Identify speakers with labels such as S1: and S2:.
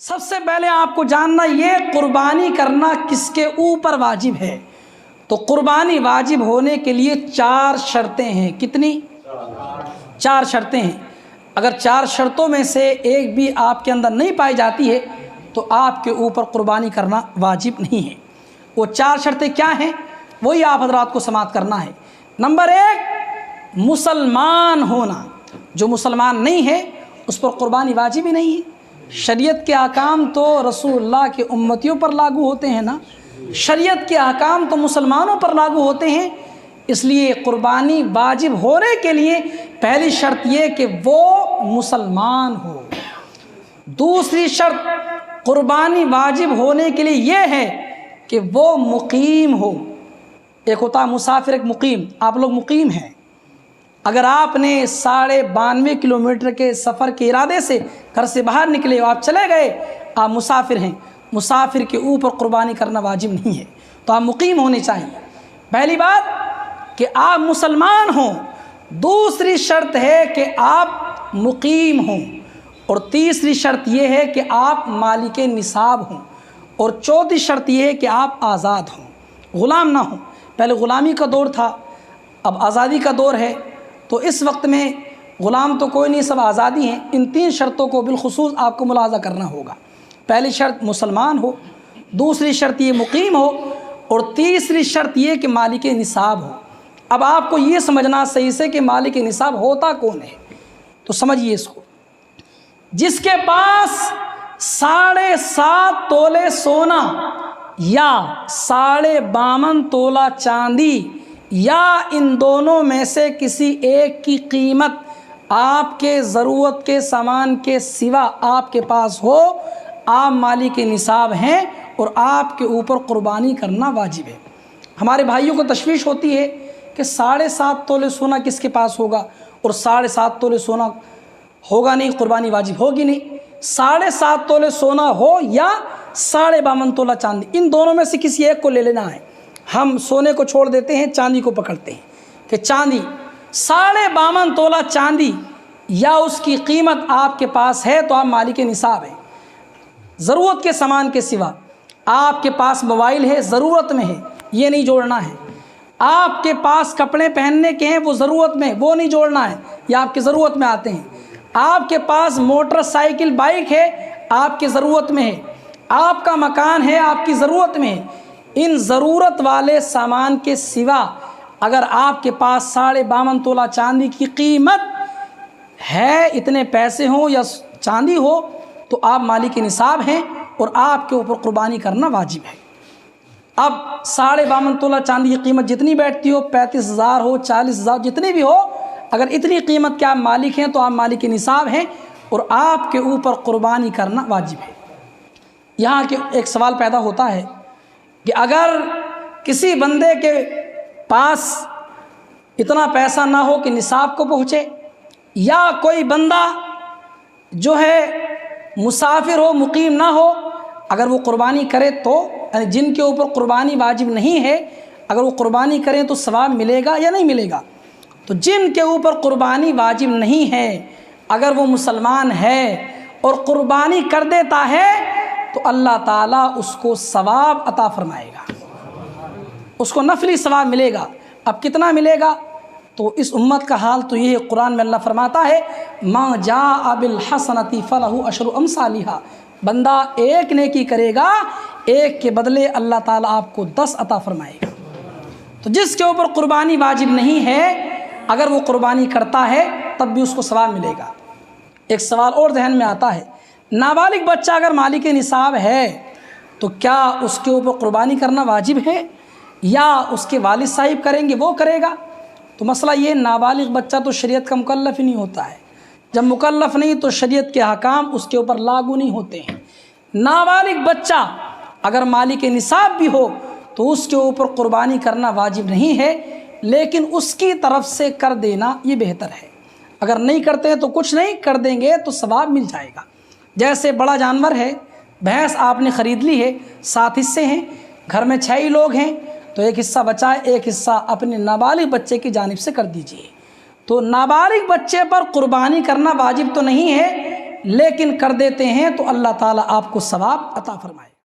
S1: سب سے پہلے آپ کو جاننا یہ قربانی کرنا کس کے اوپر واجب ہے۔ تو قربانی واجب ہونے کے لیے 4 شرطیں ہیں۔ کتنی؟ 4 شرطیں ہیں۔ اگر 4 شرطوں میں سے ایک بھی آپ کے اندر نہیں پائی جاتی ہے تو آپ کے اوپر قربانی کرنا واجب نہیں ہے۔ وہ 4 شرطیں کیا ہیں وہی آپ حضرات کو سماعت کرنا ہے۔ نمبر 1، مسلمان ہونا۔ جو مسلمان نہیں ہے اس پر قربانی واجب ہی نہیں ہے۔ شریعت کے احکام تو رسول اللہ کے امتیوں پر لاگو ہوتے ہیں نا، شریعت کے احکام تو مسلمانوں پر لاگو ہوتے ہیں، اس لیے قربانی واجب ہونے کے لیے پہلی شرط یہ کہ وہ مسلمان ہو۔ دوسری شرط قربانی واجب ہونے کے لیے یہ ہے کہ وہ مقیم ہو۔ ایک ہوتا ہے مسافر، ایک مقیم۔ آپ لوگ مقیم ہیں، اگر آپ نے 92.5 کلومیٹر کے سفر کے ارادے سے گھر سے باہر نکلے اور آپ چلے گئے، آپ مسافر ہیں، مسافر کے اوپر قربانی کرنا واجب نہیں ہے، تو آپ مقیم ہونے چاہیے۔ پہلی بات کہ آپ مسلمان ہوں، دوسری شرط ہے کہ آپ مقیم ہوں، اور تیسری شرط یہ ہے کہ آپ مالک نصاب ہوں، اور چوتھی شرط یہ ہے کہ آپ آزاد ہوں، غلام نہ ہوں۔ پہلے غلامی کا دور تھا، اب آزادی کا دور ہے، تو اس وقت میں غلام تو کوئی نہیں، سب آزادی ہیں۔ ان 3 شرطوں کو بالخصوص آپ کو ملاحظہ کرنا ہوگا۔ پہلی شرط مسلمان ہو، دوسری شرط یہ مقیم ہو، اور تیسری شرط یہ کہ مالک نصاب ہو۔ اب آپ کو یہ سمجھنا صحیح سے کہ مالک نصاب ہوتا کون ہے، تو سمجھیے اس کو۔ جس کے پاس 7.5 تولے سونا یا 52.5 تولہ چاندی یا ان دونوں میں سے کسی ایک کی قیمت آپ کے ضرورت کے سامان کے سوا آپ کے پاس ہو، آپ مالک نصاب ہیں اور آپ کے اوپر قربانی کرنا واجب ہے۔ ہمارے بھائیوں کو تشویش ہوتی ہے کہ 7.5 تولے سونا کس کے پاس ہوگا، اور 7.5 تولے سونا ہوگا نہیں، قربانی واجب ہوگی نہیں۔ 7.5 تولے سونا ہو یا 52.5 تولہ چاندی، ان دونوں میں سے کسی ایک کو لے لینا ہے۔ ہم سونے کو چھوڑ دیتے ہیں، چاندی کو پکڑتے ہیں کہ چاندی 52.5 تولہ چاندی یا اس کی قیمت آپ کے پاس ہے تو آپ مالک نصاب ہیں۔ ضرورت کے سامان کے سوا آپ کے پاس موبائل ہے، ضرورت میں ہے، یہ نہیں جوڑنا ہے۔ آپ کے پاس کپڑے پہننے کے ہیں، وہ ضرورت میں، وہ نہیں جوڑنا ہے، یہ آپ کے ضرورت میں آتے ہیں۔ آپ کے پاس موٹر سائیکل بائک ہے، آپ کی ضرورت میں ہے۔ آپ کا مکان ہے، آپ کی ضرورت میں ہے۔ ان ضرورت والے سامان کے سوا اگر آپ کے پاس 52.5 تولہ چاندی کی قیمت ہے، اتنے پیسے ہوں یا چاندی ہو، تو آپ مالک نصاب ہیں اور آپ کے اوپر قربانی کرنا واجب ہے۔ اب 52.5 تولہ چاندی کی قیمت جتنی بیٹھتی ہو، 35,000 ہو، 40,000، جتنی بھی ہو، اگر اتنی قیمت کے آپ مالک ہیں تو آپ مالک نصاب ہیں اور آپ کے اوپر قربانی کرنا واجب ہے۔ یہاں کے ایک سوال پیدا ہوتا ہے کہ اگر کسی بندے کے پاس اتنا پیسہ نہ ہو کہ نصاب کو پہنچے، یا کوئی بندہ جو ہے مسافر ہو، مقیم نہ ہو، اگر وہ قربانی کرے تو، یعنی جن کے اوپر قربانی واجب نہیں ہے، اگر وہ قربانی کریں تو ثواب ملے گا یا نہیں ملے گا؟ تو جن کے اوپر قربانی واجب نہیں ہے، اگر وہ مسلمان ہے اور قربانی کر دیتا ہے تو اللہ تعالیٰ اس کو ثواب عطا فرمائے گا، اس کو نفلی ثواب ملے گا۔ اب کتنا ملے گا؟ تو اس امت کا حال تو یہ ہے، قرآن میں اللہ فرماتا ہے مَا جَاءَ بِالْحَسَنَةِ فَلَهُ عَشْرُ أَمْثَالِهَا، بندہ ایک نیکی کرے گا، ایک کے بدلے اللہ تعالیٰ آپ کو 10 عطا فرمائے گا۔ تو جس کے اوپر قربانی واجب نہیں ہے، اگر وہ قربانی کرتا ہے تب بھی اس کو ثواب ملے گا۔ ایک سوال اور ذہن میں آتا ہے، نابالغ بچہ اگر مالک نصاب ہے تو کیا اس کے اوپر قربانی کرنا واجب ہے یا اس کے والد صاحب کریں گے، وہ کرے گا؟ تو مسئلہ یہ، نابالغ بچہ تو شریعت کا مکلف ہی نہیں ہوتا ہے، جب مکلف نہیں تو شریعت کے احکام اس کے اوپر لاگو نہیں ہوتے ہیں۔ نابالغ بچہ اگر مالک نصاب بھی ہو تو اس کے اوپر قربانی کرنا واجب نہیں ہے، لیکن اس کی طرف سے کر دینا یہ بہتر ہے۔ اگر نہیں کرتے ہیں تو کچھ نہیں، کر دیں گے تو ثواب مل جائے گا۔ جیسے بڑا جانور ہے، بھینس آپ نے خرید لی ہے، 7 حصے ہیں، گھر میں 6 ہی لوگ ہیں، تو ایک حصہ بچائے، ایک حصہ اپنے نابالغ بچے کی جانب سے کر دیجئے۔ تو نابالغ بچے پر قربانی کرنا واجب تو نہیں ہے، لیکن کر دیتے ہیں تو اللہ تعالیٰ آپ کو ثواب عطا فرمائے۔